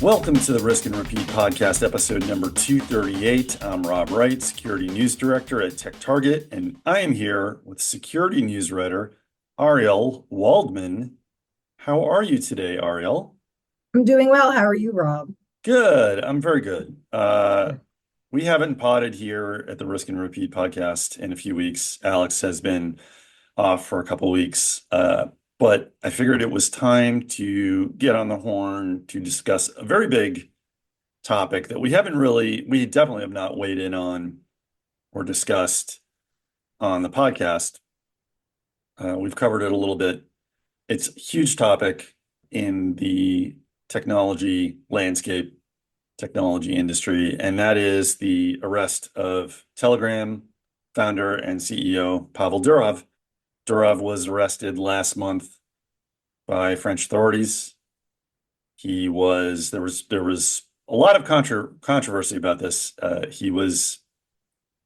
Welcome to the Risk and Repeat podcast, episode number 238. I'm Rob Wright, Security News Director at TechTarget, and I am here with security news writer Ariel Waldman. How are you today, Ariel? I'm doing well. How are you, Rob? Good. I'm very good. Good. We haven't potted here at the Risk and Repeat podcast in a few weeks. Alex has been off for a couple weeks, but I figured it was time to get on the horn to discuss a very big topic that we definitely have not weighed in on or discussed on the podcast. We've covered it a little bit. It's a huge topic in the technology landscape, technology industry, and that is the arrest of Telegram founder and CEO Pavel Durov. Durov was arrested last month by French authorities. There was a lot of controversy about this. He was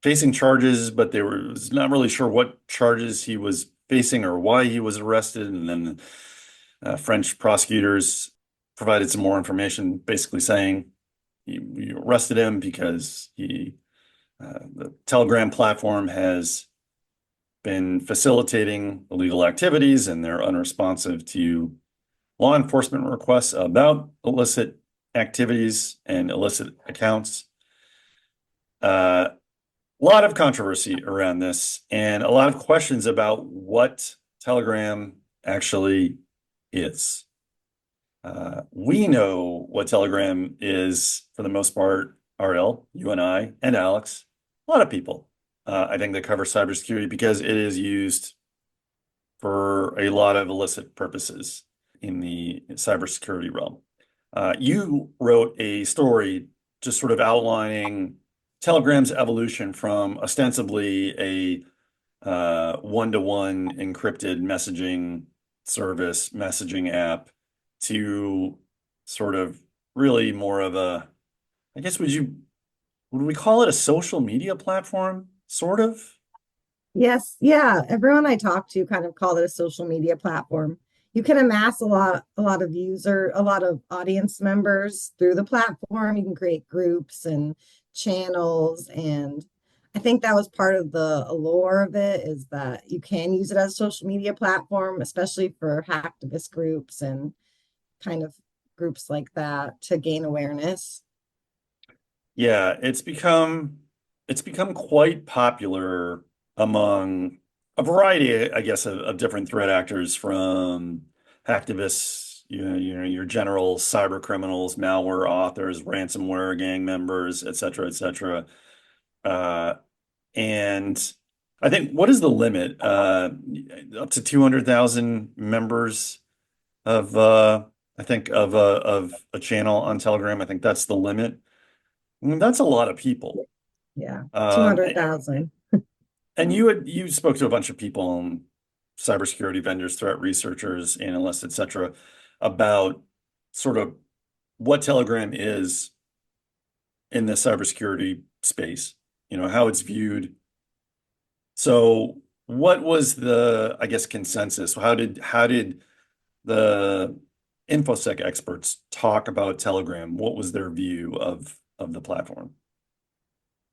facing charges, but they was not really sure what charges he was facing or why he was arrested. And then French prosecutors provided some more information, basically saying we arrested him because the Telegram platform has been facilitating illegal activities and they're unresponsive to law enforcement requests about illicit activities and illicit accounts. A lot of controversy around this and a lot of questions about what Telegram actually is. We know what Telegram is for the most part, RL, you and I, and Alex, a lot of people. I think that cover cybersecurity because it is used for a lot of illicit purposes in the cybersecurity realm. You wrote a story just sort of outlining Telegram's evolution from ostensibly a one-to-one encrypted messaging service, messaging app, to sort of really more of a, I guess, would we call it a social media platform? Sort of? Yes, yeah. Everyone I talk to kind of call it a social media platform. You can amass a lot of audience members through the platform. You can create groups and channels, and I think that was part of the allure of it is that you can use it as a social media platform, especially for hacktivist groups and kind of groups like that to gain awareness. Yeah, it's become quite popular among a variety, I guess, of different threat actors, from hacktivists, your general cyber criminals, malware authors, ransomware gang members, et cetera, et cetera. Uh, and I think, what is the limit? Up to 200,000 members of I think of a channel on Telegram. I think that's the limit. I mean, that's a lot of people. Yeah, Um, 200,000. and you spoke to a bunch of people, cybersecurity vendors, threat researchers, analysts, et cetera, about sort of what Telegram is in the cybersecurity space, how it's viewed. So what was the, I guess, consensus? How did the InfoSec experts talk about Telegram? What was their view of the platform?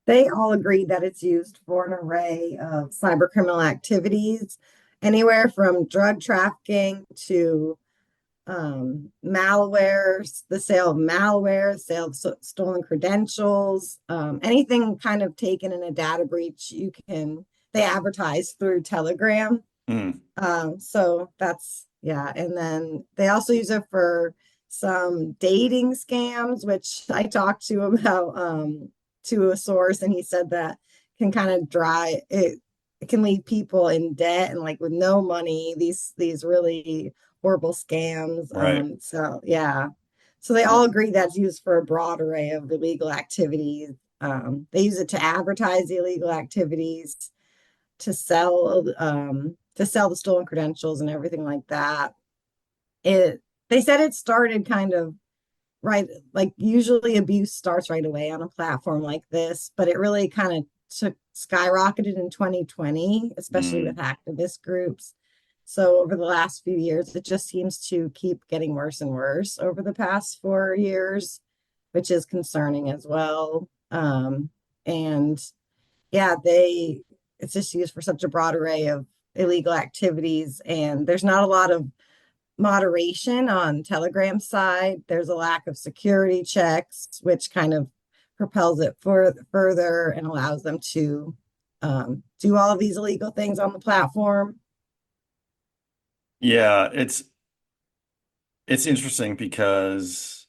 They all agree that it's used for an array of cyber criminal activities, anywhere from drug trafficking to malware, the sale of malware, sale of stolen credentials, anything kind of taken in a data breach, they advertise through Telegram. Mm, So that's, yeah. And then they also use it for some dating scams, which I talked to about to a source, and he said that can kind of it can leave people in debt and like with no money, these really horrible scams. right. So yeah. So they all agree that's used for a broad array of illegal activities. They use it to advertise the illegal activities, to sell the stolen credentials and everything like that. It They said it started kind of right, like usually abuse starts right away on a platform like this, but it really kind of took skyrocketed in 2020, especially with Mm, activist groups. So over the last few years, it just seems to keep getting worse and worse over the past 4 years, which is concerning as well. And yeah, it's just used for such a broad array of illegal activities, and there's not a lot of moderation on Telegram's side. There's a lack of security checks, which kind of propels it further and allows them to do all of these illegal things on the platform. Yeah, it's interesting because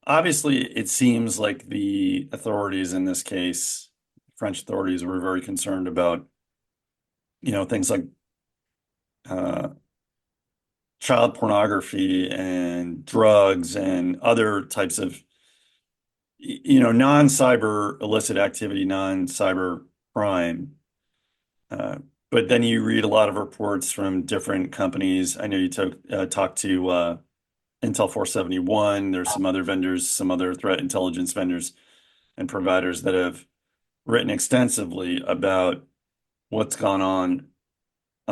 obviously it seems like the authorities in this case, French authorities, were very concerned about, things like uh, child pornography and drugs and other types of, non-cyber illicit activity, non-cyber crime. Uh, but then you read a lot of reports from different companies. I know you talked to Intel 471. There's some other vendors, some other threat intelligence vendors and providers that have written extensively about what's gone on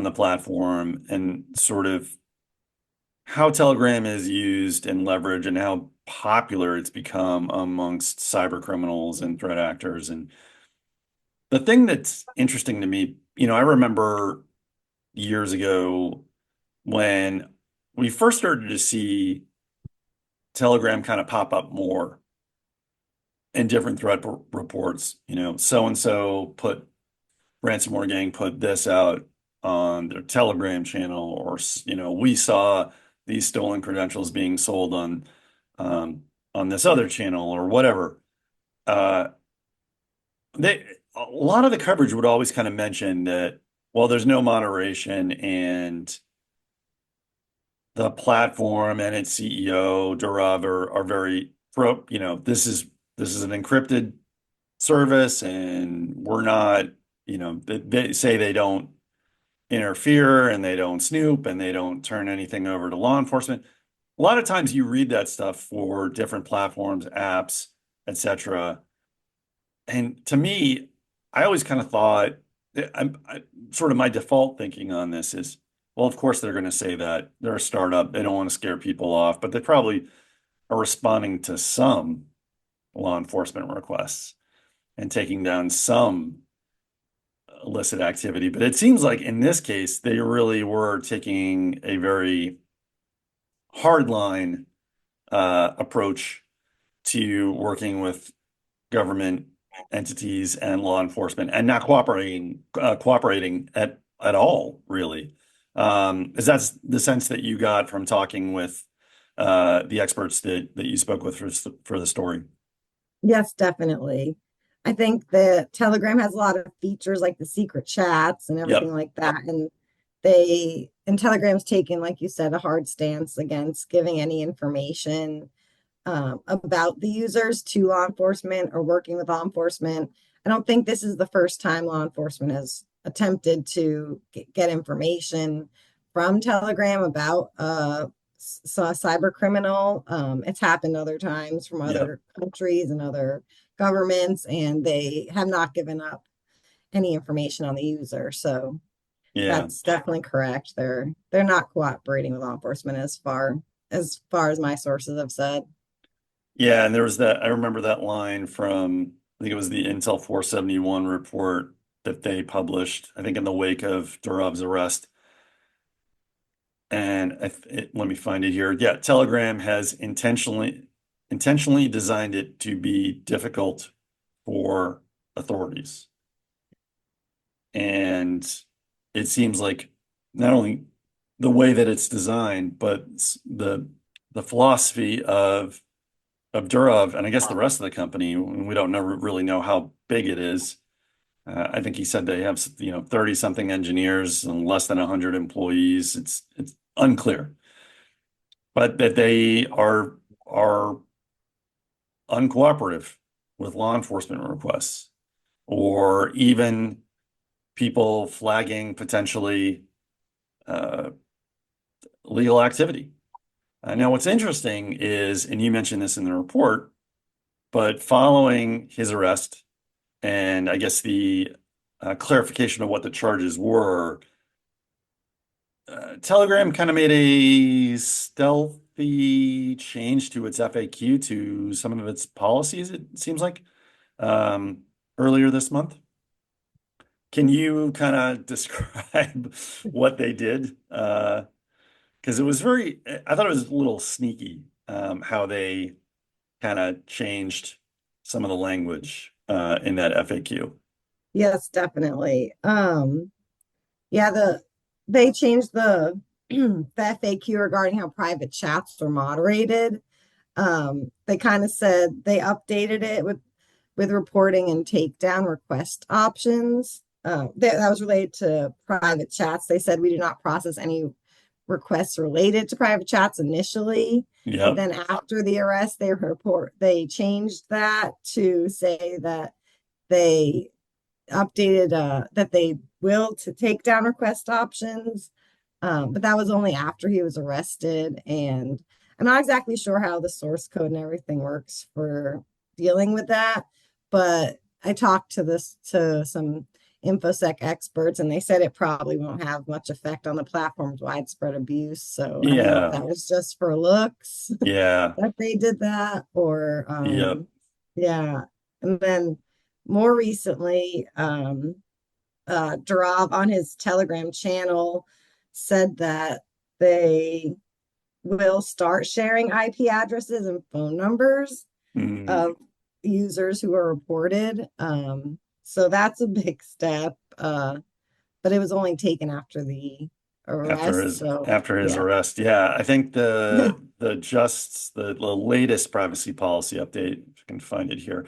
the platform and sort of how Telegram is used and leveraged and how popular it's become amongst cyber criminals and threat actors. And the thing that's interesting to me, I remember years ago when we first started to see Telegram kind of pop up more in different threat reports, so and so put ransomware gang put this out on their Telegram channel, or we saw these stolen credentials being sold on this other channel or whatever. Uh, they a lot of the coverage would always kind of mention that, well, there's no moderation and the platform and its CEO, Durov, are very pro, this is an encrypted service and we're not, they say they don't interfere and they don't snoop and they don't turn anything over to law enforcement. A lot of times you read that stuff for different platforms, apps, etc. And to me, I always kind of thought, sort of my default thinking on this is, well, of course they're going to say that. They're a startup. They don't want to scare people off, but they probably are responding to some law enforcement requests and taking down some illicit activity. But it seems like in this case, they really were taking a very hardline approach to working with government entities and law enforcement and not cooperating at all, really. Is that the sense that you got from talking with the experts that you spoke with for the story? Yes, definitely. I think that Telegram has a lot of features like the secret chats and everything Yep. like that. And Telegram's taken, like you said, a hard stance against giving any information about the users to law enforcement or working with law enforcement. I don't think this is the first time law enforcement has attempted to get information from Telegram about a cyber criminal. It's happened other times from Yep. other countries and other governments, and they have not given up any information on the user. So Yeah. that's definitely correct. They're not cooperating with law enforcement as far as my sources have said. Yeah, and there was that, I remember that line from, I think it was the Intel 471 report that they published, I think in the wake of Durov's arrest. And let me find it here. Yeah, Telegram has intentionally designed it to be difficult for authorities. And it seems like not only the way that it's designed, but the philosophy of Durov, and I guess the rest of the company, we don't really know how big it is. I think he said they have, 30 something engineers and less than 100 employees. It's unclear, but that they are uncooperative with law enforcement requests or even people flagging potentially uh, legal activity. Now, what's interesting is, and you mentioned this in the report, but following his arrest and I guess the clarification of what the charges were, Telegram kind of made a stealthy change to its FAQ to some of its policies, it seems like, um, earlier this month. Can you kind of describe what they did? Because it was I thought it was a little sneaky, how they kind of changed some of the language in that FAQ. Yes, definitely. Yeah, they changed the FAQ regarding how private chats were moderated. They kind of said they updated it with reporting and takedown request options. That was related to private chats. They said we do not process any requests related to private chats initially. And Yep. then after the arrest, they changed that to say that they updated that they will to take down request options. But that was only after he was arrested. And I'm not exactly sure how the source code and everything works for dealing with that. But I talked to some InfoSec experts, and they said it probably won't have much effect on the platform's widespread abuse. So I don't know if Yeah. that was just for looks Yeah. that they did that, or Yep. yeah. And then more recently, Durov on his Telegram channel said that they will start sharing IP addresses and phone numbers Mm. of users who are reported. So that's a big step, but it was only taken after the arrest. So After his yeah, arrest. Yeah, I think the latest privacy policy update, if you can find it here.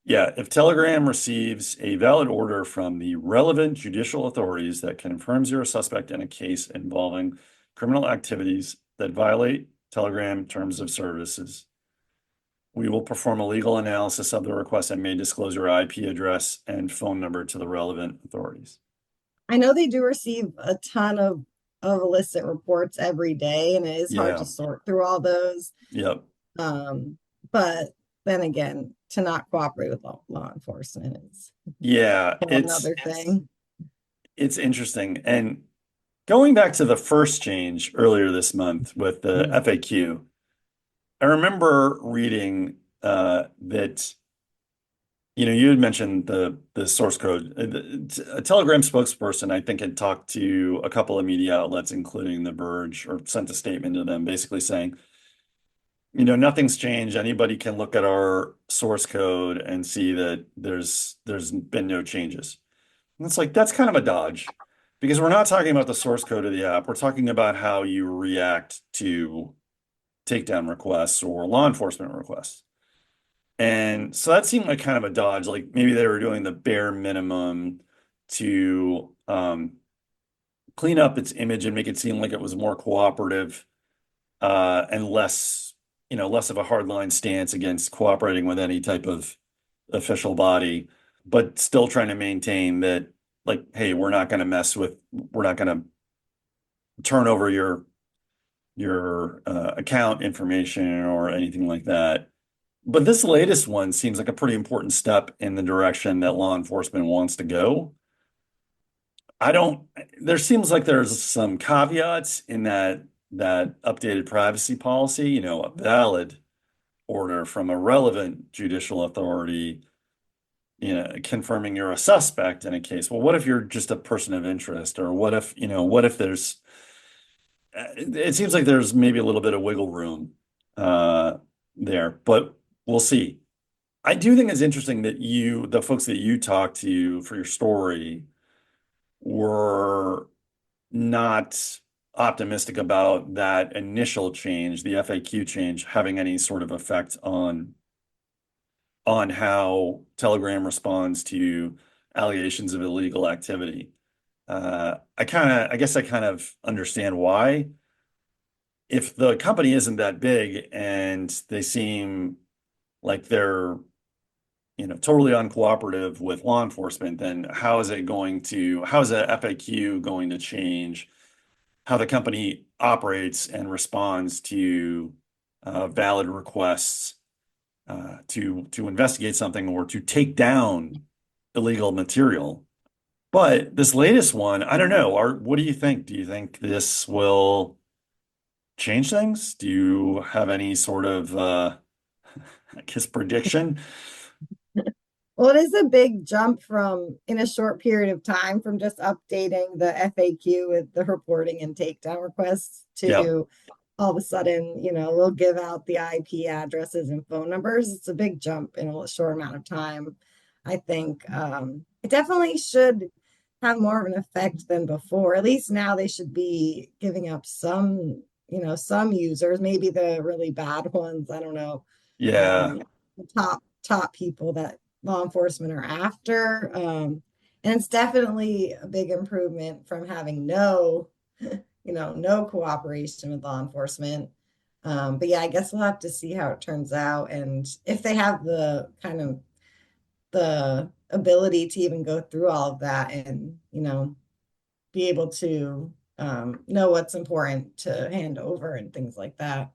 Yeah, if Telegram receives a valid order from the relevant judicial authorities that confirms you're a suspect in a case involving criminal activities that violate Telegram terms of services, we will perform a legal analysis of the request and may disclose your IP address and phone number to the relevant authorities. I know they do receive a ton of illicit reports every day, and it is hard to Yeah. sort through all those. Yep. Um, but then again, to not cooperate with law enforcement is Yeah, a whole another thing. it's interesting. And going back to the first change earlier this month with the Mhm. FAQ, I remember reading that you had mentioned the source code. A Telegram spokesperson, I think, had talked to a couple of media outlets, including The Verge, or sent a statement to them, basically saying, nothing's changed. Anybody can look at our source code and see that there's been no changes. And it's like that's kind of a dodge because we're not talking about the source code of the app. We're talking about how you react to takedown requests or law enforcement requests. And so that seemed like kind of a dodge. Like maybe they were doing the bare minimum to clean up its image and make it seem like it was more cooperative and less of a hardline stance against cooperating with any type of official body, but still trying to maintain that, like, hey, we're not going to turn over your account information or anything like that. But this latest one seems like a pretty important step in the direction that law enforcement wants to go. I don't, there seems like there's some caveats in that updated privacy policy, a valid order from a relevant judicial authority, confirming you're a suspect in a case. Well, what if you're just a person of interest? Or what if it seems like there's maybe a little bit of wiggle room uh, there, but we'll see. I do think it's interesting that the folks that you talked to for your story were not optimistic about that initial change, the FAQ change, having any sort of effect on how Telegram responds to allegations of illegal activity. I guess I kind of understand why. If the company isn't that big and they seem like they're, totally uncooperative with law enforcement, then how is a FAQ going to change how the company operates and responds to valid requests to investigate something or to take down illegal material. But this latest one, I don't know. What do you think? Do you think this will change things? Do you have any sort of I guess prediction? Well, it is a big jump from in a short period of time from just updating the FAQ with the reporting and takedown requests Yep. to all of a sudden, we'll give out the IP addresses and phone numbers. It's a big jump in a short amount of time. I think it definitely should have more of an effect than before. At least now they should be giving up some users, maybe the really bad ones. I don't know. Yeah. The top people that law enforcement are after. And it's definitely a big improvement from having no cooperation with law enforcement. But yeah, I guess we'll have to see how it turns out and if they have the kind of the ability to even go through all of that and, be able to know what's important to hand over and things like that.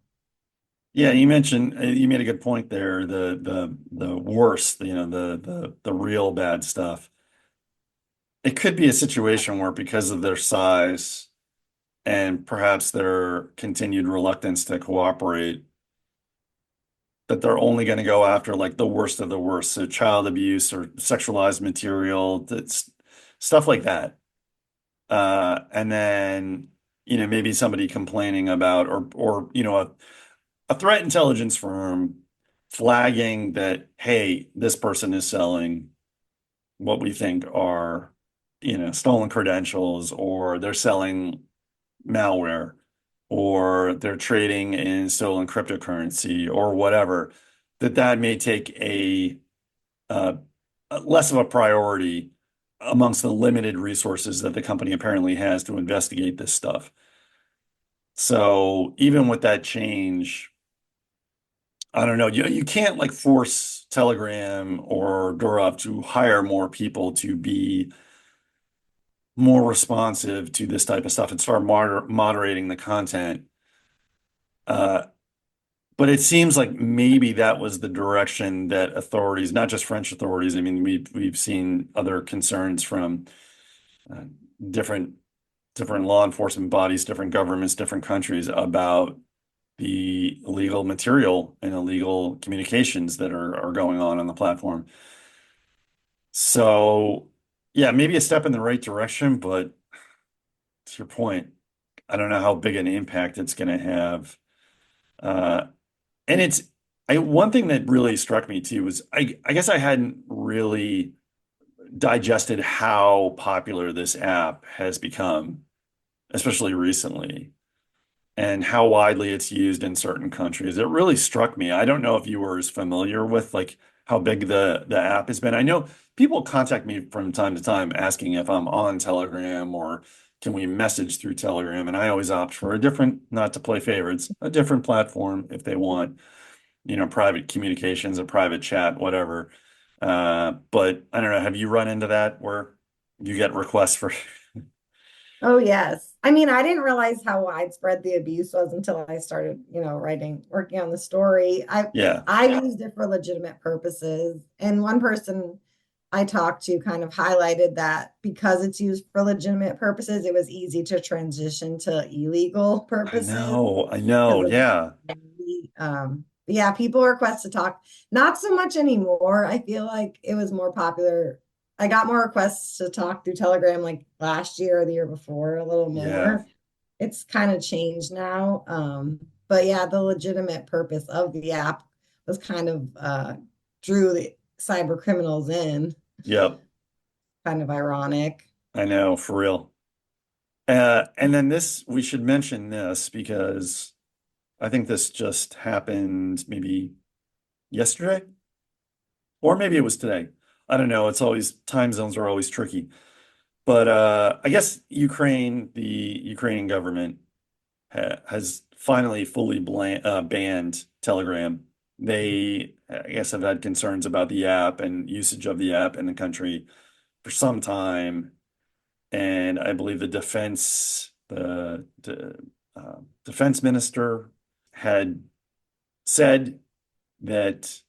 Yeah, you mentioned you made a good point there. The worst, the real bad stuff. It could be a situation where because of their size and perhaps their continued reluctance to cooperate, that they're only going to go after like the worst of the worst. So child abuse or sexualized material, that's stuff like that. And then, maybe somebody complaining about or a threat intelligence firm flagging that, hey, this person is selling what we think are, stolen credentials, or they're selling malware, or they're trading in stolen cryptocurrency or whatever, that may take uh, a less of a priority amongst the limited resources that the company apparently has to investigate this stuff. So even with that change, I don't know. You can't like force Telegram or Durov to hire more people to be more responsive to this type of stuff and start moderating the content. Uh, but it seems like maybe that was the direction that authorities, not just French authorities, I mean, we've seen other concerns from uh, different different law enforcement bodies, different governments, different countries about the illegal material and illegal communications that are going on the platform. So, yeah, maybe a step in the right direction, but to your point, I don't know how big an impact it's going to have. Uh, and one thing that really struck me too was I guess I hadn't really digested how popular this app has become, especially recently, and how widely it's used in certain countries. It really struck me. I don't know if you were as familiar with like how big the app has been. I know people contact me from time to time asking if I'm on Telegram or can we message through Telegram, and I always opt for a different, not to play favorites, a different platform if they want, private communications, a private chat, whatever. But I don't know, have you run into that where you get requests for Oh, yes. I mean, I didn't realize how widespread the abuse was until I started, working on the story. I yeah, I used it for legitimate purposes. And one person I talked to kind of highlighted that because it's used for legitimate purposes, it was easy to transition to illegal purposes I because know, of yeah. yeah, people request to talk. Not so much anymore. I feel like it was more popular. I got more requests to talk through Telegram like last year or the year before, a little Yeah. more. It's kind of changed now. But yeah, the legitimate purpose of the app was kind of drew the cyber criminals in, Yep. kind of ironic. I know, for real. And then we should mention this because I think this just happened maybe yesterday, or maybe it was today. I don't know. It's always time zones are always tricky. But I guess the Ukrainian government has finally fully banned Telegram. They, I guess, have had concerns about the app and usage of the app in the country for some time. And I believe the defense minister had said that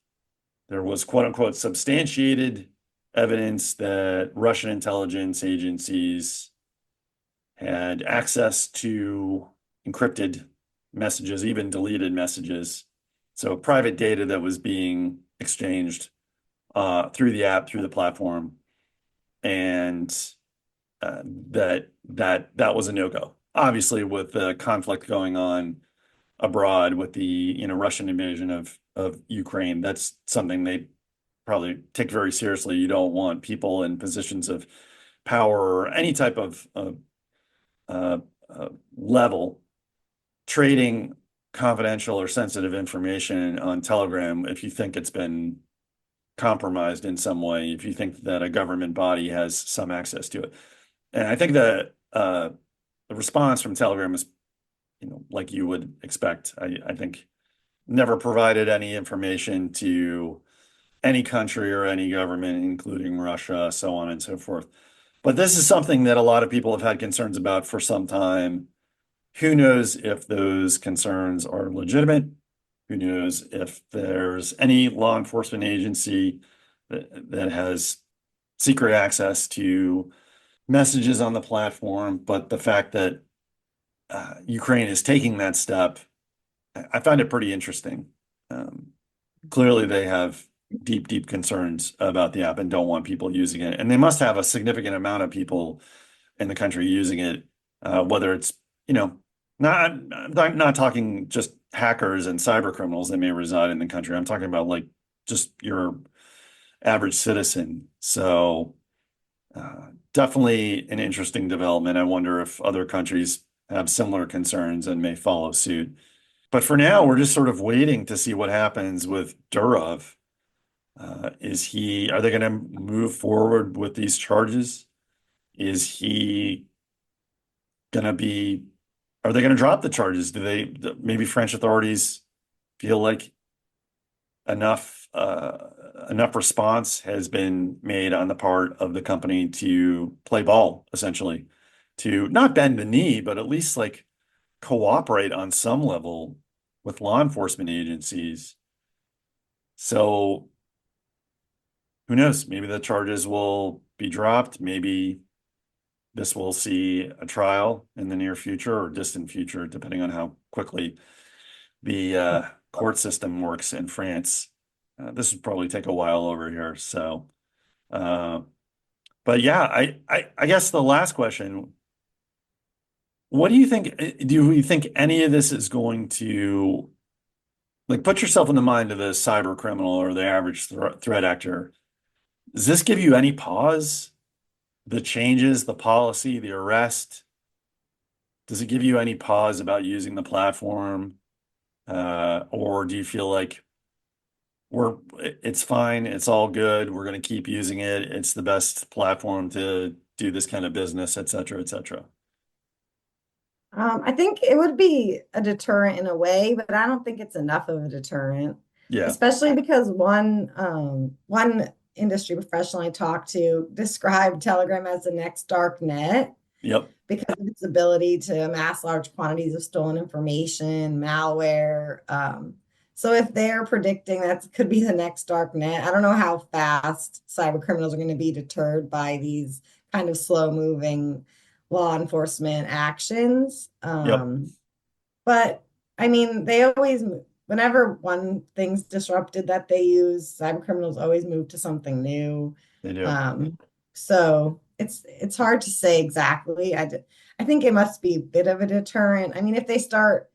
there was quote unquote substantiated evidence that Russian intelligence agencies had access to encrypted messages, even deleted messages. So private data that was being exchanged through the app, through the platform, and that was a no-go. Obviously, with the conflict going on abroad with the Russian invasion of Ukraine, that's something they probably take very seriously. You don't want people in positions of power or any type of uh, level trading confidential or sensitive information on Telegram if you think it's been compromised in some way, if you think that a government body has some access to it. And I think that the response from Telegram is, like you would expect. I think never provided any information to any country or any government, including Russia, so on and so forth. But this is something that a lot of people have had concerns about for some time. Who knows if those concerns are legitimate? Who knows if there's any law enforcement agency that has secret access to messages on the platform? But the fact that Ukraine is taking that step, I find it pretty interesting. Um, Clearly, they have deep, deep concerns about the app and don't want people using it. And they must have a significant amount of people in the country using it, whether it's, you know, I'm not talking just hackers and cyber criminals that may reside in the country. I'm talking about like just your average citizen. So definitely an interesting development. I wonder if other countries have similar concerns and may follow suit. But for now, we're just sort of waiting to see what happens with Durov. Are they going to move forward with these charges? Is he going to be, are they going to drop the charges? Maybe French authorities feel like enough response has been made on the part of the company to play ball, essentially, to not bend the knee, but at least like cooperate on some level with law enforcement agencies. So who knows? Maybe the charges will be dropped. Maybe this will see a trial in the near future or distant future, depending on how quickly the court system works in France. This would probably take a while over here. So, uh, but yeah, I guess the last question, what do you think? Do you think any of this is going to like put yourself in the mind of the cyber criminal or the average threat actor? Does this give you any pause? The changes, the policy, the arrest, does it give you any pause about using the platform? Or do you feel like it's fine, it's all good, we're going to keep using it, it's the best platform to do this kind of business, et cetera, et cetera? I think it would be a deterrent in a way, but I don't think it's enough of a deterrent, Yeah. especially because one industry professional I talked to described Telegram as the next dark net Yep. because of its ability to amass large quantities of stolen information, malware. So if they're predicting that could be the next dark net, I don't know how fast cyber criminals are going to be deterred by these kind of slow moving law enforcement actions. Yep. But I mean, whenever one thing's disrupted that they use, cyber criminals always move to something new. They do. Um, so it's hard to say exactly. I think it must be a bit of a deterrent. I mean, if they start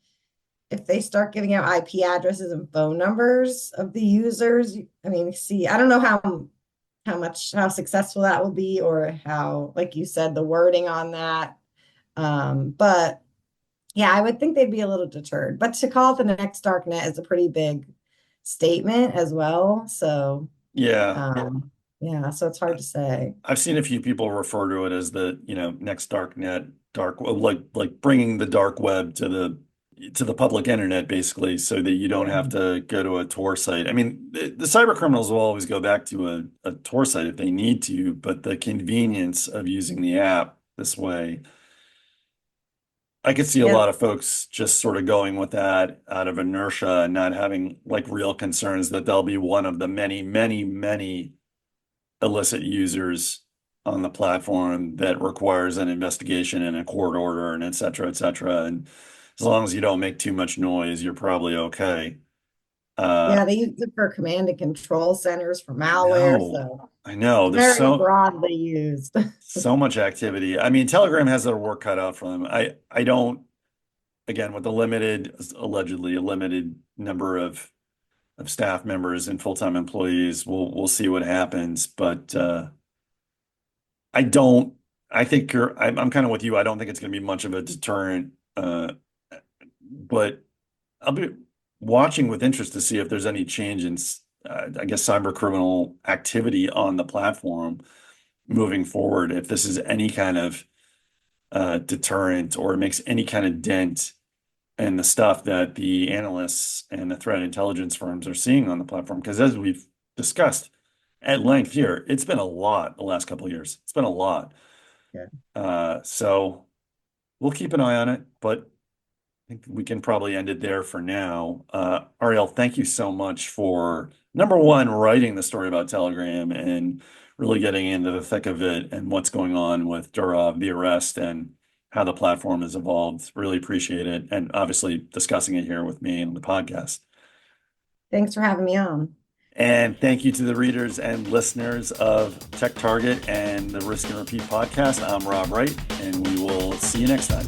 giving out IP addresses and phone numbers of the users, I mean, see, I don't know how successful that will be or how, like you said, the wording on that. But yeah, I would think they'd be a little deterred. But to call it the next dark net is a pretty big statement as well. So Yeah. yeah, so it's hard to say. I've seen a few people refer to it as the, next dark net, like bringing the dark web to the public internet, basically, so that you don't Yeah. have to go to a Tor site. I mean, the cyber criminals will always go back to a Tor site if they need to, but the convenience of using the app this way, I could see a Yeah. lot of folks just sort of going with that out of inertia and not having like real concerns that they'll be one of the many, many, many illicit users on the platform that requires an investigation and a court order and et cetera, et cetera. And as long as you don't make too much noise, you're probably okay. Uh, Yeah, they use it for command and control centers for I malware, know, so I know. There's very broadly used. so much activity. I mean, Telegram has their work cut out for them. I don't, again, with the limited, allegedly a limited number of staff members and full-time employees, we'll see what happens. But I don't. I think I'm kind of with you. I don't think it's going to be much of a deterrent. But I'll be watching with interest to see if there's any change in, I guess, cyber criminal activity on the platform moving forward. If this is any kind of deterrent or makes any kind of dent in the stuff that the analysts and the threat intelligence firms are seeing on the platform. Because as we've discussed at length here, it's been a lot the last couple of years. It's been a lot. Yeah. So we'll keep an eye on it, but I think we can probably end it there for now. Ariel, thank you so much for number one, writing the story about Telegram and really getting into the thick of it and what's going on with Durov, the arrest, and how the platform has evolved. Really appreciate it. And obviously discussing it here with me and the podcast. Thanks for having me on. And thank you to the readers and listeners of Tech Target and the Risk and Repeat podcast. I'm Rob Wright, and we will see you next time.